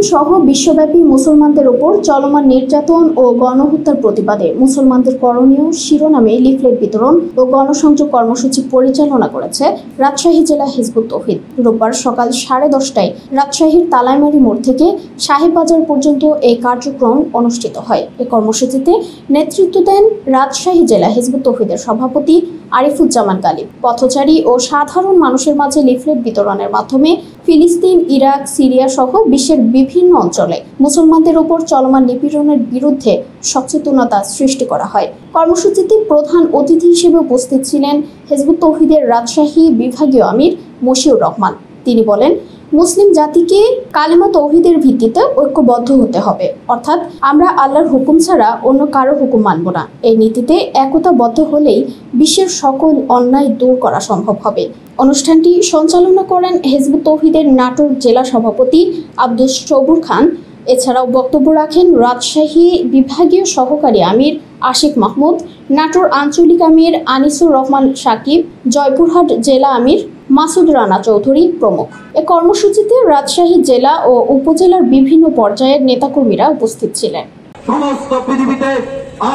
ফিলিস্তিন সহ বিশ্বব্যাপী মুসলমানদের ওপর চলমান নির্যাতন ও গণহত্যার প্রতিবাদে মুসলমানদের করণীয় শিরোনামে লিফলেট বিতরণ ও গণসংযোগ কর্মসূচি পরিচালনা করেছে রাজশাহী জেলা হিজবুত তৌহিদ। রোববার সকাল 10:30টায় রাজশাহীর তালাইমারি মোড় থেকে সাহেববাজার পর্যন্ত এই কার্যক্রম অনুষ্ঠিত হয়। এই কর্মসূচিতে নেতৃত্ব দেন রাজশাহী জেলা হিজবুত তৌহিদের সভাপতি আরিফুজ্জামান গালিব। পথচারী ও সাধারণ মানুষের মাঝে লিফলেট বিতরণের মাধ্যমে ফিলিস্তিন, ইরাক, সিরিয়া সহ বিশ্বের বিভিন্ন অঞ্চলে মুসলমানদের ওপর চলমান নিপীড়নের বিরুদ্ধে সচেতনতা সৃষ্টি করা হয়। কর্মসূচিতে প্রধান অতিথি হিসেবে উপস্থিত ছিলেন হিজবুত তৌহিদের রাজশাহী বিভাগীয় আমির মশিউর রহমান। তিনি বলেন, মুসলিম জাতিকে কালেমা তৌহিদের ভিত্তিতে ঐক্যবদ্ধ হতে হবে, অর্থাৎ আমরা আল্লাহর হুকুম ছাড়া অন্য কারো হুকুম মানব না। এই নীতিতে একতাবদ্ধ হলেই বিশ্বের সকল অন্যায় দূর করা সম্ভব হবে। অনুষ্ঠানটি সঞ্চালনা করেন হিজবুত তৌহিদের নাটোর জেলা সভাপতি আব্দুস সবুর খান। এছাড়াও বক্তব্য রাখেন রাজশাহী বিভাগীয় সহকারী আমির আশিক মাহমুদ, নাটোর আঞ্চলিক আমির আনিসুর রহমান সাকিব, জয়পুরহাট জেলা আমির মাসুদ রানা চৌধুরী প্রমুখ। এ কর্মসূচিতে রাজশাহী জেলা ও উপজেলার বিভিন্ন পর্যায়ের নেতাকর্মীরা উপস্থিত ছিলেন। সমস্ত পৃথিবীতে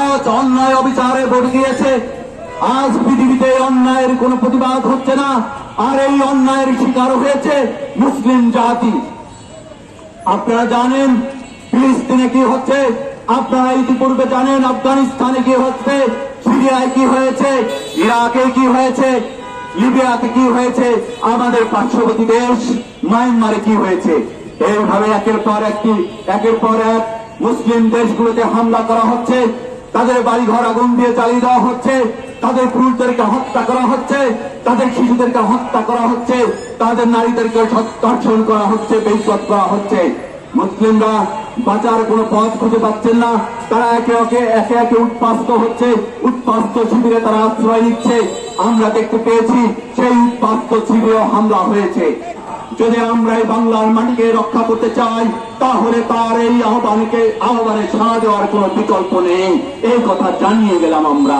আজ অন্যায় অবিচারে ভরে গিয়েছে। আজ পৃথিবীতে অন্যায়ের কোনো প্রতিবাদ হচ্ছে না, আর এই অন্যায়ের শিকার হয়েছে মুসলিম জাতি। আপনারা জানেন ফিলিস্তিনে কি হচ্ছে, আপনারা ইতিপূর্বে জানেন আফগানিস্তানে কি হচ্ছে, সিরিয়ায় কি হয়েছে, ইরাকে কি হয়েছে, লিবিয়াতে কি হয়েছে, আমাদের পার্শ্ববর্তী দেশ মায়ানমারে কি হয়েছে। এইভাবে একের পর এক মুসলিম দেশগুলোতে হামলা করা হচ্ছে, তাদের বাড়িঘর আগুন দিয়ে জ্বালিয়ে দেওয়া হচ্ছে, তাদের পুরুষদেরকে হত্যা করা হচ্ছে, তাদের শিশুদেরকে হত্যা করা হচ্ছে, তাদের নারীদেরকে ধর্ষণ করা হচ্ছে, বেইজ্জত করা হচ্ছে। মুসলিমরা বাঁচার কোনো পথ খুঁজে পাচ্ছেন না, তারা একে একে উৎপাস্ত হচ্ছে, উৎপাস্ত শিবিরে তারা আশ্রয় নিচ্ছে। আমরা দেখতে পেয়েছি সেই উৎপাস্ত শিবিরে হামলা হয়েছে। যদি আমরা এই বাংলার মাটিকে রক্ষা করতে চাই, তাহলে তার এই আহ্বানে সাড়া দেওয়ার কোনো বিকল্প নেই। এই কথা জানিয়ে গেলাম আমরা।